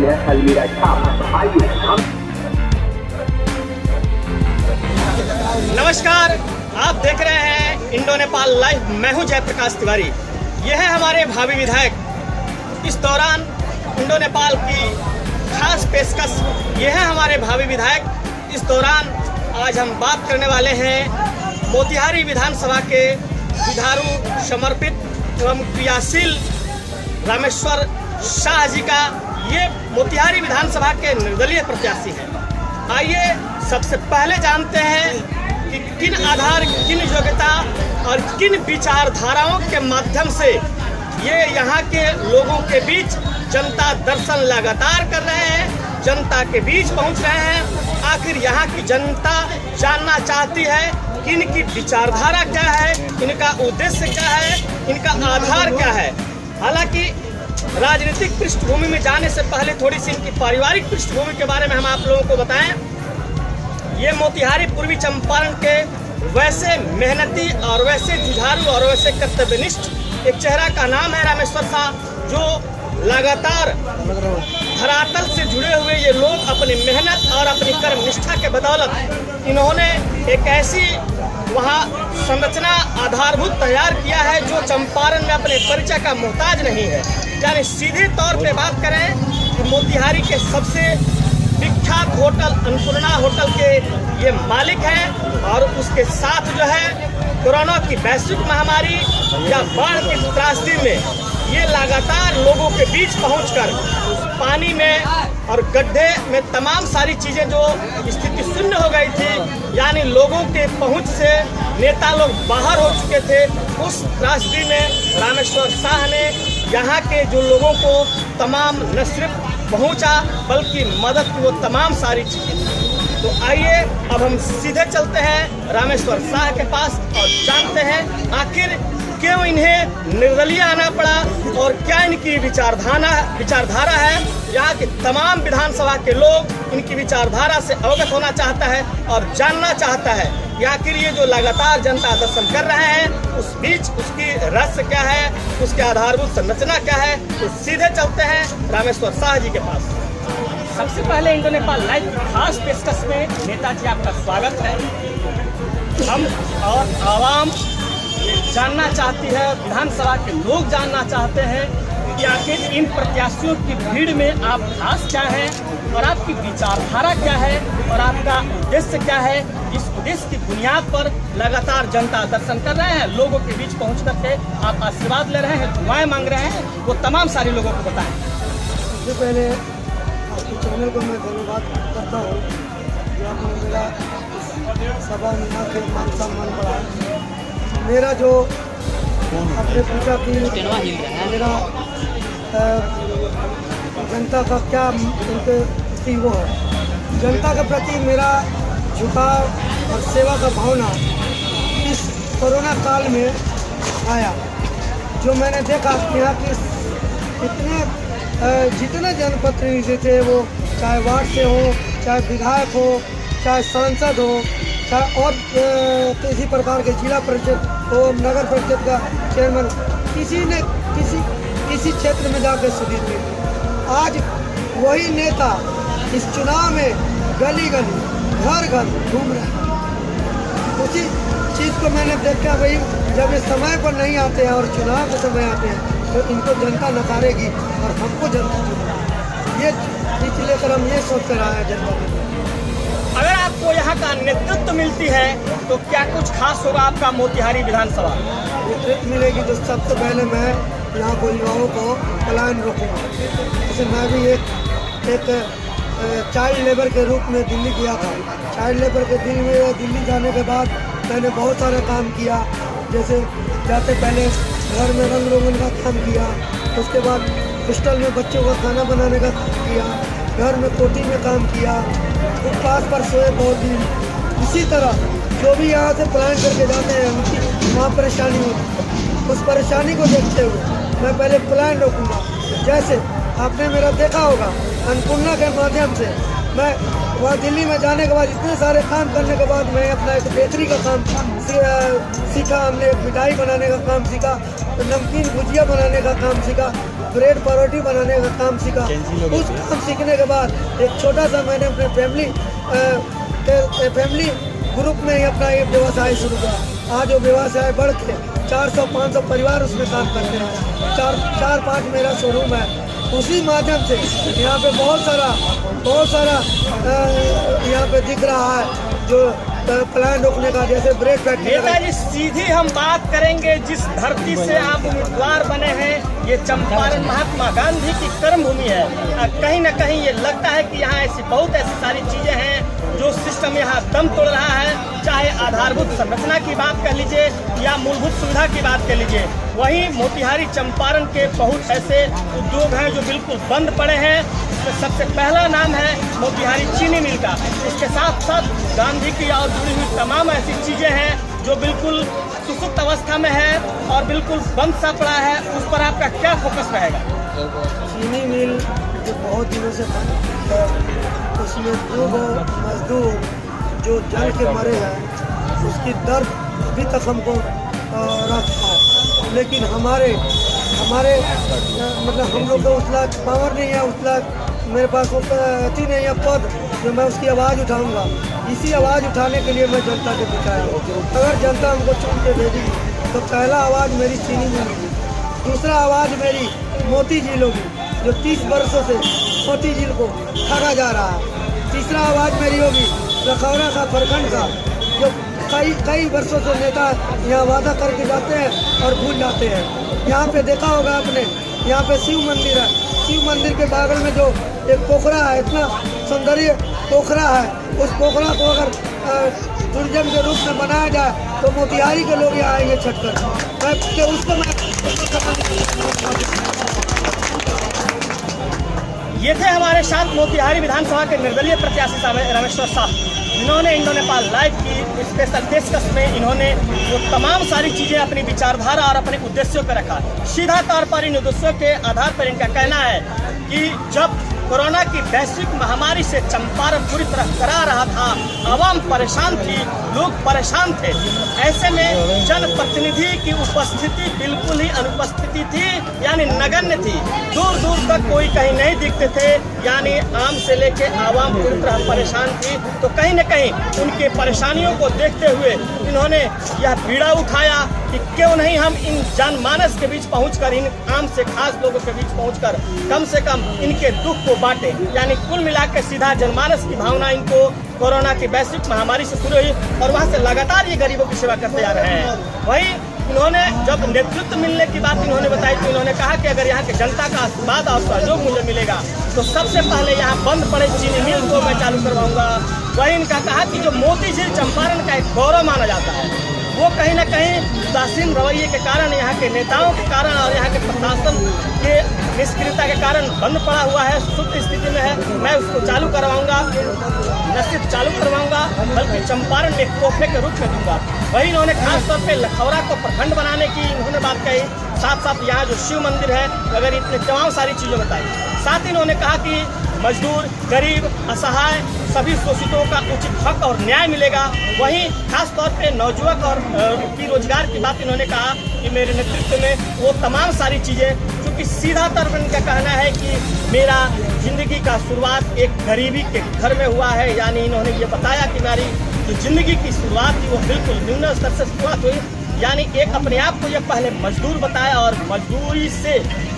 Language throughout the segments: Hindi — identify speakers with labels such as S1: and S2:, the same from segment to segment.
S1: है अलमीरा छाप। आइए हम
S2: नमस्कार, आप देख रहे हैं इंडो नेपाल लाइव। मैं हूं जयप्रकाश तिवारी। यह है हमारे भावी विधायक। इस दौरान इंडो नेपाल की खास पेशकश। यह है हमारे भावी विधायक। इस दौरान आज हम बात करने वाले हैं मोतिहारी विधानसभा के दुधारू, समर्पित एवं क्रियाशील रामेश्वर शाह जी का। ये मोतिहारी विधानसभा के निर्दलीय प्रत्याशी हैं। आइए सबसे पहले जानते हैं कि किन आधार, किन योग्यता और किन विचारधाराओं के माध्यम से ये यहाँ के लोगों के बीच जनता दर्शन लगातार कर रहे हैं, जनता के बीच पहुँच रहे हैं। आखिर यहाँ की जनता जानना चाहती है कि इनकी विचारधारा क्या है, इनका उद्देश्य क्या है, इनका आधार क्या है। हालांकि राजनीतिक पृष्ठभूमि में जाने से पहले थोड़ी सी इनकी पारिवारिक पृष्ठभूमि के बारे में हम आप लोगों को बताएं। ये मोतिहारी पूर्वी चंपारण के वैसे मेहनती और वैसे जुझारू और वैसे कर्तव्यनिष्ठ एक चेहरा का नाम है रामेश्वर शाह, जो लगातार धरातल से जुड़े हुए ये लोग अपनी मेहनत और अपनी कर्म निष्ठा के बदौलत इन्होंने एक ऐसी वहाँ संरचना आधारभूत तैयार किया है जो चंपारण में अपने परिचय का मोहताज नहीं है। यानी सीधे तौर पे बात करें कि मोतिहारी के सबसे विख्यात होटल अन्नपूर्णा होटल के ये मालिक हैं और उसके साथ जो है कोरोना की वैश्विक महामारी या बाढ़ की त्रासदी में ये लगातार लोगों के बीच पहुंचकर पानी में और गड्ढे में तमाम सारी चीज़ें जो स्थिति शून्य हो गई थी, यानी लोगों के पहुंच से नेता लोग बाहर हो चुके थे, उस त्रासदी में रामेश्वर शाह ने यहाँ के जो लोगों को तमाम न सिर्फ पहुँचा बल्कि मदद की वो तमाम सारी चीज़ें। तो आइए अब हम सीधे चलते हैं रामेश्वर शाह के पास और जानते हैं आखिर क्यों इन्हें निर्दलीय आना पड़ा और क्या इनकी विचारधारा है। यहाँ के तमाम विधानसभा के लोग इनकी विचारधारा से अवगत होना चाहता है और जानना चाहता है कि आखिर ये जो लगातार जनता दर्शन कर रहे हैं उस बीच उसकी रहस्य क्या है, उसके आधारभूत संरचना क्या है। तो सीधे चलते हैं रामेश्वर शाह जी के पास। सबसे पहले इंडो नेपाल लाइव खास पेशकश में नेताजी आपका स्वागत है। हम और आवाम जानना चाहती है, विधानसभा के लोग जानना चाहते हैं कि आखिर इन प्रत्याशियों की भीड़ में आप खास क्या हैं और आपकी विचारधारा क्या है और आपका उद्देश्य क्या है। इस उद्देश्य की बुनियाद पर लगातार जनता दर्शन कर रहे हैं, लोगों के बीच पहुंच करके आप आशीर्वाद ले रहे हैं, दुआएं मांग रहे हैं, वो तमाम सारे लोगों को बताएं।
S3: सबसे पहले आपके चैनल को मैं धन्यवाद करता हूँ जो आपने मेरा सभा में आके मान सम्मान बढ़ाया। मेरा जो आपने पूछा कि मेरा जनता का क्या उनके प्रति वो है, जनता के प्रति मेरा झुकाव और सेवा का भावना इस कोरोना काल में आया। जो मैंने देखा कि यहाँ की इतने जितने जनप्रतिनिधि थे, वो चाहे वार्ड से हो, चाहे विधायक हो, चाहे सांसद हो, चाहे और किसी प्रकार के जिला परिषद हो, नगर परिषद का चेयरमैन, किसी ने किसी क्षेत्र में जाकर सुधीर नहीं। आज वही नेता इस चुनाव में गली गली घर घर घूम रहे हैं। उसी चीज़ को मैंने देखा, भाई जब ये समय पर नहीं आते हैं और चुनाव के समय आते हैं तो इनको जनता नकारेगी और हमको जनता चुनेगी। ये चीज लेकर हम ये सोच कर आए हैं जनता के।
S2: अगर आपको यहाँ का नेतृत्व मिलती है तो क्या कुछ खास होगा आपका मोतिहारी विधानसभा?
S3: नेतृत्व मिलेगी तो सबसे पहले मैं यहाँ को युवाओं को पलायन रोकूँगा। जैसे मैं भी एक चाइल्ड लेबर के रूप में दिल्ली गया था। चाइल्ड लेबर के दिल्ली जाने के बाद मैंने बहुत सारा काम किया। जैसे जाते पहले घर में रंग रोगन का काम किया, उसके बाद हॉस्टल में बच्चों का खाना बनाने का काम किया, घर में कोठी में काम किया, फुटपाथ पर सोए बहुत दिन। इसी तरह जो भी यहाँ से प्लान करके जाते हैं उनकी वहाँ परेशानी होती, उस परेशानी को देखते हुए मैं पहले प्लान रोकूँगा। जैसे आपने मेरा देखा होगा अन्नपूर्णा के माध्यम से मैं वहाँ दिल्ली में जाने के बाद इतने सारे काम करने के बाद मैं अपना एक बेकरी का काम सीखा। हमने एक मिठाई बनाने का काम सीखा, तो नमकीन भुजिया बनाने का काम सीखा। ब्रेड परोठी बनाने का काम सीखा। उस काम सीखने के बाद एक छोटा सा मैंने अपने फैमिली ग्रुप में ही अपना ये व्यवसाय शुरू किया। आज वो व्यवसाय बढ़ के 400-500 परिवार उसमें काम करते हैं। 4-5 मेरा शोरूम है। उसी माध्यम से यहाँ पे बहुत सारा यहाँ पे दिख रहा है जो प्लान रोकने का, जैसे ब्रेड फैक्ट्री।
S2: नेताजी सीधी हम बात करेंगे जिस धरती से आप उम्मीदवार बने हैं, ये चंपारण महात्मा गांधी की कर्मभूमि है। कहीं न कहीं ये लगता है कि यहाँ बहुत ऐसी सारी चीजें हैं जो सिस्टम यहाँ दम तोड़ रहा है, चाहे आधारभूत संरचना की बात कर लीजिए या मूलभूत सुविधा की बात कर लीजिए। वहीं मोतिहारी चंपारण के बहुत ऐसे उद्योग हैं जो बिल्कुल बंद पड़े हैं। इसमें सबसे पहला नाम है मोतिहारी चीनी मिल का। इसके साथ साथ गांधी की और जुड़ी हुई तमाम ऐसी चीजें हैं जो बिल्कुल सुसुप्त अवस्था में है और बिल्कुल बंद सा पड़ा है। उस पर आपका क्या फोकस रहेगा?
S3: चीनी मिल जो बहुत दिनों से बंद है, उसमें 2 मजदूर जो जल के मरे हैं, उसकी दर्द अभी तक हमको रखा है। लेकिन हमारे मतलब हम लोग को उतना पावर नहीं है, उतना मेरे पास वो अति नहीं है पद जो मैं उसकी आवाज़ उठाऊंगा। इसी आवाज़ उठाने के लिए मैं जनता के बीच आया हूँ। अगर जनता हमको चुन के भेजेगी तो पहला आवाज़ मेरी चीनी मिल होगी, दूसरा आवाज़ मेरी मोती झील होगी जो 30 वर्षों से मोती झील को ठगा जा रहा है। तीसरा आवाज़ मेरी होगी लखौरा का प्रखंड का, जो कई वर्षों से नेता यहाँ वादा करके जाते हैं और भूल जाते हैं। यहाँ पे देखा होगा आपने, यहाँ पे शिव मंदिर है। शिव मंदिर के बगल में जो एक पोखरा है, इतना सौंदर्य पोखरा है, उस पोखरा को अगर टूरिज्म के रूप में बनाया जाए तो मोतिहारी के लोग यहाँ आएंगे छठ कर। उसको मैं
S2: ये थे हमारे साथ मोतिहारी विधानसभा के निर्दलीय प्रत्याशी रामेश्वर साह, जिन्होंने इंडो नेपाल लाइव की स्पेशल पेशकश में इन्होंने वो तमाम सारी चीज़ें अपनी विचारधारा और अपने उद्देश्यों पर रखा। सीधा तौर पर इन उद्देश्यों के आधार पर इनका कहना है कि जब कोरोना की वैश्विक महामारी से चंपारण पूरी तरह करा रहा था, आवाम परेशान थी, लोग परेशान थे, ऐसे में जनप्रतिनिधि की उपस्थिति बिल्कुल ही अनुपस्थिति थी, यानी नगण्य थी। दूर दूर तक कोई कहीं नहीं दिखते थे, यानी आम से लेके आवाम पूरी तरह परेशान थी। तो कहीं न कहीं उनके परेशानियों को देखते हुए इन्होंने यह बीड़ा उठाया कि क्यों नहीं हम इन जनमानस के बीच पहुंचकर, इन आम से खास लोगों के बीच पहुंचकर कम से कम इनके दुख को बांटे। यानी कुल मिलाकर सीधा जनमानस की भावना इनको कोरोना की वैश्विक महामारी से शुरू हुई और वहां से लगातार ये गरीबों की सेवा करते आ रहे हैं। वहीं इन्होंने जब नेतृत्व मिलने की बात इन्होंने बताई तो इन्होंने कहा कि अगर यहाँ की जनता का आशीर्वाद और सहयोग मुझे मिलेगा तो सबसे पहले यहाँ बंद पड़े चीनी मिल को मैं चालू करवाऊंगा। वही इनका कहा कि जो मोती झील चंपारण का एक गौरव माना जाता है, वो कहीं न कहीं उदासीन रवैये के कारण, यहाँ के नेताओं के कारण और यहाँ के प्रशासन के निष्क्रियता के कारण बंद पड़ा हुआ है, सुप्त स्थिति में है। मैं उसको चालू करवाऊंगा, न सिर्फ चालू करवाऊंगा बल्कि चंपारण एक तोहफे के रूप में दूंगा। वही इन्होंने खासतौर पे लखौरा को प्रखंड बनाने की इन्होंने बात कही। साथ साथ यहाँ जो शिव मंदिर है वगैरह इतने तमाम सारी चीज़ें बताई। साथ ही इन्होंने कहा कि मजदूर, गरीब, असहाय सभी शोषितों का उचित हक और न्याय मिलेगा। वहीं खास तौर पे नौजुवक और की रोजगार की बात इन्होंने कहा कि मेरे नेतृत्व में वो तमाम सारी चीज़ें, क्योंकि सीधा तौर पर इनका कहना है कि मेरा जिंदगी का शुरुआत एक गरीबी के घर में हुआ है। यानी इन्होंने ये बताया कि मेरी जो जिंदगी की शुरुआत थी वो बिल्कुल निम्न स्तर से शुरुआत हुई। यानी एक अपने आप को ये पहले मजदूर बताया और मजदूरी से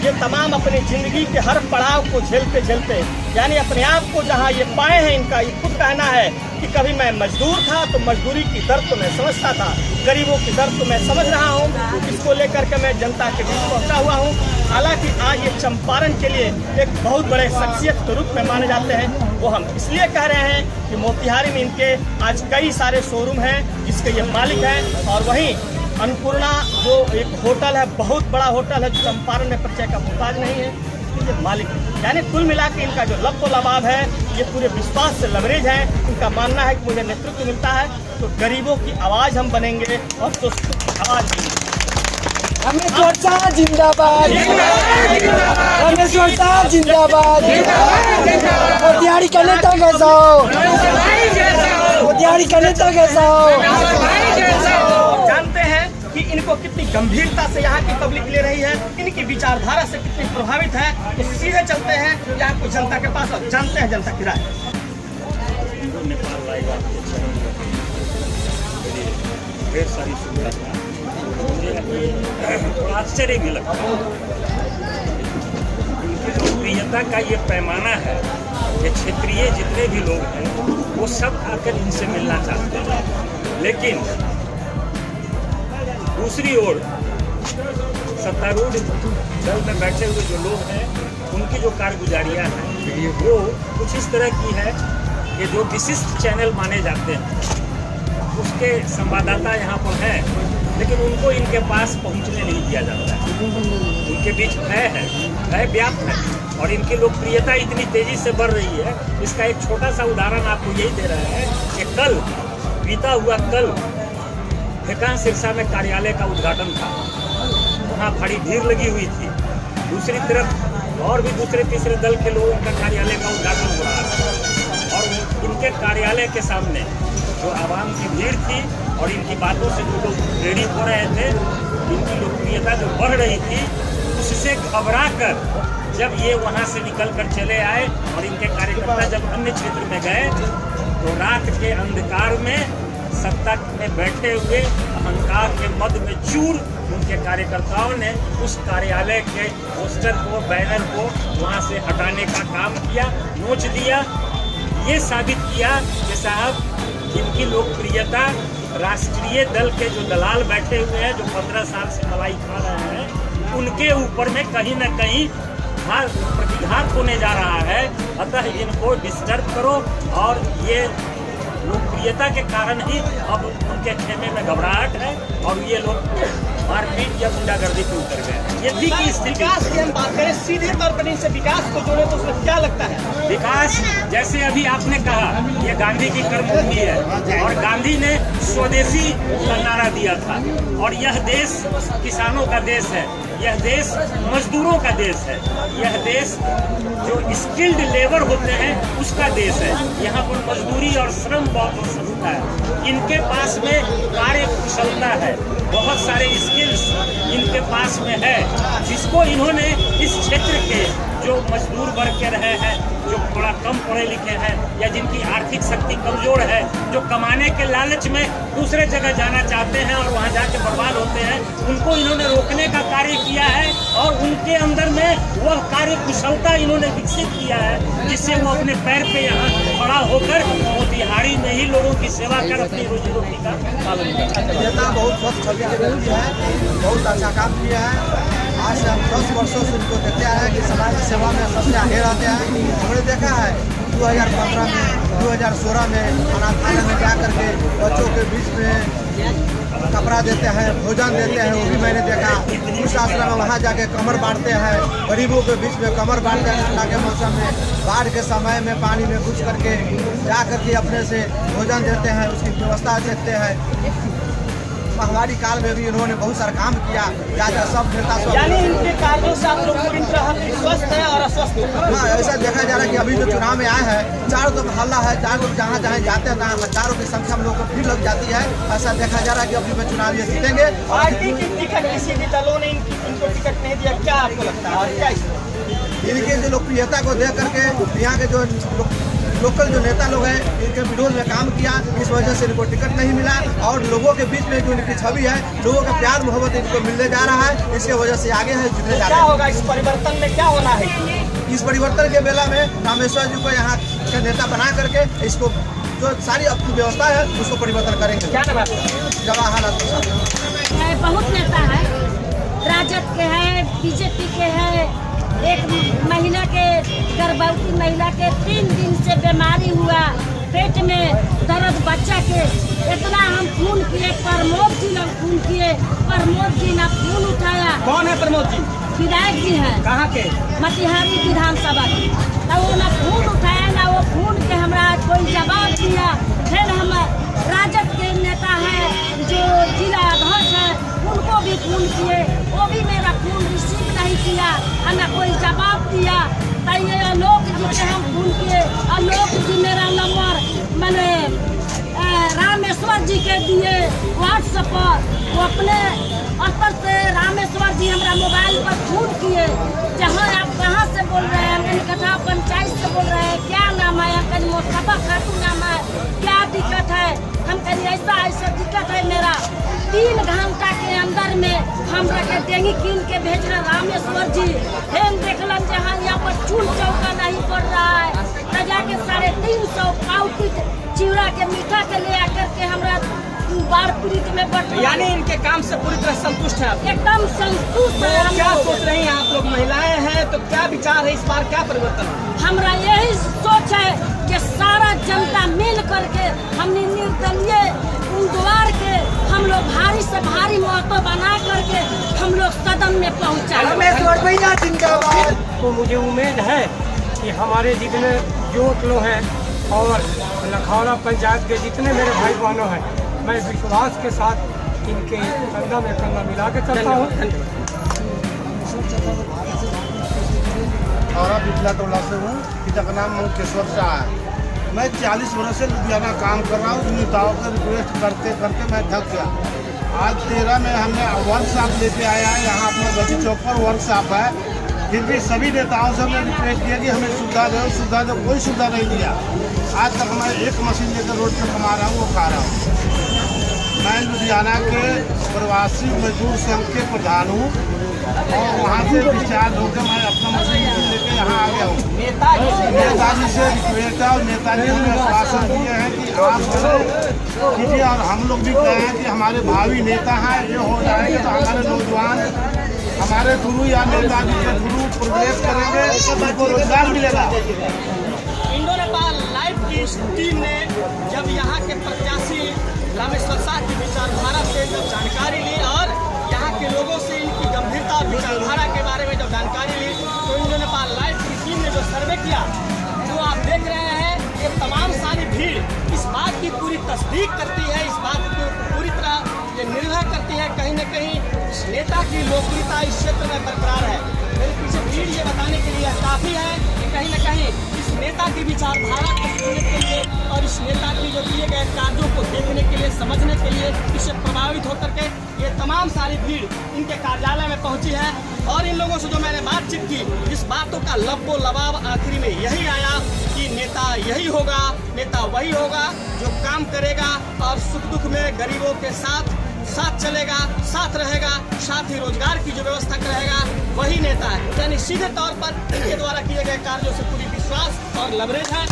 S2: ये तमाम अपनी ज़िंदगी के हर पड़ाव को झेलते झेलते यानी अपने आप को जहाँ ये पाए हैं, इनका ये खुद कहना है कि कभी मैं मजदूर था तो मजदूरी की दर्द तो मैं समझता था, गरीबों की दर्द तो मैं समझ रहा हूँ। इसको लेकर के मैं जनता के बीच पहुँचा हुआ हूँ। हालांकि आज ये चंपारण के लिए एक बहुत बड़े शख्सियत के रूप में माने जाते हैं। वो हम इसलिए कह रहे हैं कि मोतिहारी में इनके आज कई सारे शोरूम हैं जिसके ये मालिक हैं, और वहीं अन्नपूर्णा जो एक होटल है, बहुत बड़ा होटल है जो चंपारण में परिचय का मुहताज नहीं है, ये मालिक है। यानी कुल मिला के इनका जो लबाब है ये पूरे विश्वास से लवरेज है। इनका मानना है कि मुझे नेतृत्व मिलता है तो गरीबों की आवाज़ हम बनेंगे और तो आवाज़
S3: रामेश्वर साह जिंदाबाद, रामेश्वर साह जिंदाबाद। मोतिहारी का नेता कैसा हो, मोतिहारी का नेता कैसा हो।
S2: जानते हैं कि इनको को कितनी गंभीरता से यहाँ की पब्लिक ले रही है, इनकी विचारधारा से कितनी प्रभावित है, तो सीधे चलते हैं यहाँ कुछ जनता के पास और जानते हैं जनता की राय।
S4: नेपाल लाइव आपके चैनल में ढेर सारी सुविधा है, मुझे थोड़ा आश्चर्य भी लगता है। उनकी लोकप्रियता का ये पैमाना है कि क्षेत्रीय जितने भी लोग हैं वो सब आकर इनसे मिलना चाहते हैं, लेकिन दूसरी ओर सत्तारूढ़ दल में बैठे हुए जो लोग हैं उनकी जो कारगुजारियाँ हैं वो कुछ इस तरह की है कि जो विशिष्ट चैनल माने जाते हैं उसके संवाददाता यहाँ पर हैं, लेकिन उनको इनके पास पहुँचने नहीं दिया जाता है। उनके बीच भय व्याप्त है और इनकी लोकप्रियता इतनी तेजी से बढ़ रही है। इसका एक छोटा सा उदाहरण आपको यही दे रहा है कि बीता हुआ कल ठेकान सिरसा में कार्यालय का उद्घाटन था, वहाँ बड़ी भीड़ लगी हुई थी। दूसरी तरफ और भी दूसरे तीसरे दल के लोगों का कार्यालय का उद्घाटन हो रहा था और इनके कार्यालय के सामने जो आवाम की भीड़ थी और इनकी बातों से जो लोग प्रेरित हो रहे थे, इनकी लोकप्रियता जो बढ़ रही थी, उससे घबरा कर जब ये वहाँ से निकल कर चले आए और इनके कार्यकर्ता जब अन्य क्षेत्र में गए तो रात के अंधकार में सत्ता में बैठे हुए अहंकार के मद में चूर उनके कार्यकर्ताओं ने उस कार्यालय के पोस्टर को, बैनर को वहाँ से हटाने का काम किया, नोच दिया। ये साबित किया कि साहब इनकी लोकप्रियता राष्ट्रीय दल के जो दलाल बैठे हुए हैं, जो 15 साल से मलाई खा रहे हैं, उनके ऊपर में कहीं न कहीं प्रतिघात होने जा रहा है। अतः इनको डिस्टर्ब करो और ये लोकप्रियता के कारण ही अब उनके खेमे में घबराहट है और ये लोग मारपीट या गुंडागर्दी पे उतर गए। ये थी कि स्थिति।
S2: विकास की हम बात करें सीधे तौर पर, इनसे विकास को जोड़े तो उसमें क्या लगता है?
S4: विकास जैसे अभी आपने कहा, ये गांधी की कर्मभूमि है और गांधी ने स्वदेशी का नारा दिया था और यह देश किसानों का देश है, यह देश मजदूरों का देश है, यह देश जो स्किल्ड लेबर होते हैं उसका देश है। यहाँ पर मजदूरी और श्रम बहुत सस्ता है, इनके पास में कार्य कुशलता है, बहुत सारे स्किल्स इनके पास में है, जिसको इन्होंने इस क्षेत्र के जो मजदूर वर्ग के रहे हैं, जो थोड़ा कम पढ़े लिखे हैं या जिनकी आर्थिक शक्ति कमजोर है, जो कमाने के लालच में दूसरे जगह जाना चाहते हैं और वहां जाके बर्बाद होते हैं, उनको इन्होंने रोकने का कार्य किया है और उनके अंदर में वह कार्य कुशलता इन्होंने विकसित किया है, जिससे वो अपने पैर पे यहाँ खड़ा होकर मोतिहारी में ही लोगों की सेवा कर अपनी रोजी रोटी का पालन करता है।
S5: नेता बहुत स्वच्छ छवि के व्यक्ति है, बहुत अच्छा काम किया है। आज से हम 10 वर्षों से उनको देखते हैं कि समाज की सेवा में सबसे आगे रहते हैं। हमने देखा है 2015 में, 2016 में अनाथालय में जा करके बच्चों के बीच में कपड़ा देते हैं, भोजन देते हैं, वो भी मैंने देखा। उस आश्रम में वहाँ जाके कमर बांटते हैं, गरीबों के बीच में कमर बांटते हैं। ठंडा के मौसम में, बाढ़ के समय में पानी में घुस करके जा करके अपने से भोजन देते हैं, उसकी व्यवस्था देखते हैं। महामारी काल में भी इन्होंने बहुत सारा काम किया। सब नेता सब,
S2: यानी इनके कार्यों से आप लोग पूरी तरह स्वस्थ है और अस्वस्थ है।
S5: हाँ, ऐसा देखा जा रहा है कि अभी जो चुनाव में आए हैं, चारों तरफ हल्ला है, चारों जहाँ जहाँ जाते हैं तहाँ हजारों की संख्या में लोगों को भीड़ लग जाती है। ऐसा देखा जा रहा है कि अभी में चुनाव ये जीतेंगे।
S2: पार्टी की टिकट किसी भी दलों ने इनको टिकट नहीं दिया, क्या आपको लगता है और क्या
S5: इनके जो लोकप्रियता को देख करके यहाँ के जो लोकल जो नेता लोग हैं, इनके विरोध में काम किया, इस वजह से इनको टिकट नहीं मिला और लोगों के बीच में जो इनकी छवि है, लोगों का प्यार मोहब्बत इनको मिलने जा रहा है। इसके वजह से आगे है, जितने जा रहे हैं।
S2: क्या होगा इस परिवर्तन में, क्या होना है?
S5: इस परिवर्तन के बेला में रामेश्वर जी को यहाँ के नेता बना करके इसको जो सारी अपनी व्यवस्था है उसको परिवर्तन करेंगे।
S2: क्या नाम है?
S5: जवाहरलाल नेता
S6: है, राजद के है, बीजेपी के है। एक महिला के, गर्भवती महिला के 3 दिन से बीमारी हुआ, पेट में दर्द, बच्चा के इतना हम खून किए, प्रमोद जी लोग खून किए, प्रमोद जी ने खून उठाया।
S2: कौन है प्रमोद जी?
S6: विधायक जी हैं।
S2: कहाँ के?
S6: मोतिहारी विधानसभा के। तो वो ना खून उठाया ना वो खून के हमरा कोई जवाब दिया। फिर हम राजद के नेता है जो जिला अध्यक्ष है, उनको भी खून किए, वो भी मेरा खून रिसीव नहीं किया, हमें कोई जवाब दिया। तो ये आलोक जी के हम खून किए, आलोक जी मेरा नंबर मैंने रामेश्वर जी के दिए व्हाट्सएप पर, वो अपने हमरा के देंगी कीन के भेज रहे रामेश्वर जी। हेन देखलन जहाँ यहाँ पर चूल चौका नहीं पड़ रहा है, तो जाके 350 पाउटी चिवड़ा के मीठा के ले आकर के हमरा बाढ़ पीड़ित में बंटवाया।
S2: यानी इनके काम से पूरी तरह संतुष्ट है आप?
S6: एकदम संतुष्ट है हम
S2: क्या
S6: लोग।
S2: सोच रही हैं आप लोग महिलाएं हैं तो क्या विचार है इस बार, क्या परिवर्तन है?
S6: हमरा यही सोच है कि सारा जनता मिल करके हमने निर्दलीय उम्मीदवार के हम लोग भारी से भारी महत्व बना करके हम लोग सदन में पहुँचा।
S3: तो मुझे उम्मीद है कि हमारे जितने युवक लोग हैं और लखौरा पंचायत के जितने मेरे भाई बहनों हैं, मैं विश्वास के साथ इनके कंधा में कंधा मिला के चलता हूँ।
S5: और बिजला टोला से हूँ, पिता का नाम मुकेश्वर शाह है। मैं 40 वर्ष से लुधियाना काम कर रहा हूँ। नेताओं का रिक्वेस्ट करते करते मैं थक गया। आज 13 में हमने वर्कशॉप लेके आया है, यहाँ अपना गति चौक पर वर्कशॉप है। फिर भी सभी नेताओं से हमने रिक्वेस्ट किया कि हमें सुविधा दो, कोई सुविधा नहीं दिया। आज तक मैं एक मशीन लेकर रोड पर कमा रहा हूँ, वो खा रहा हूँ। मैं लुधियाना के प्रवासी मजदूर संघ के प्रधान हूँ और वहाँ से डिस्चार्ज होकर मैं अपना मशीन लेकर यहाँ आ गया हूँ। नेताजी से रिक्वेस्ट है और नेताजी हमें आश्वासन दिए हैं कि आप कीजिए, और हम लोग भी कहे हैं कि हमारे भावी नेता हैं, ये हो जाएंगे तो हमारे नौजवान हमारे थ्रू या नेताजी के थ्रू प्रोग्रेस करेंगे, उनको रोजगार मिलेगा।
S2: इंडो नेपाल लाइव की इस टीम ने जब यहाँ के प्रत्याशी रामेश्वर शाह की विचारधारा से जब जानकारी ली और यहाँ के लोगों से इनकी गंभीरता और विचारधारा के बारे में जब जानकारी ली, तो इंडो नेपाल लाइव की टीम ने जो सर्वे किया, जो आप देख रहे हैं, ये तमाम सारी भीड़ इस बात की पूरी तस्दीक करती है, इस बात की पूरी तरह ये निर्भर करती है कहीं न कहीं इस नेता की लोकप्रियता इस क्षेत्र में बरकरार है। मेरे पीछे भीड़ ये बताने के लिए काफ़ी है कि कहीं न कहीं इस नेता की विचारधारा को सुनने के लिए और इस नेता की जो किए गए कार्यों को देखने के लिए, समझने के लिए, इससे प्रभावित होकर के ये तमाम सारी भीड़ इनके कार्यालय में पहुंची है। और इन लोगों से जो मैंने बातचीत की, इस बातों का लब्बो लबाब आखिरी में यही आया कि नेता यही होगा, नेता वही होगा जो काम करेगा और सुख दुख में गरीबों के साथ चलेगा, साथ रहेगा, साथ ही रोजगार की जो व्यवस्था करेगा, वही नेता है। यानी सीधे तौर पर इनके द्वारा किए गए कार्यों से पूरी विश्वास और लवरेज है।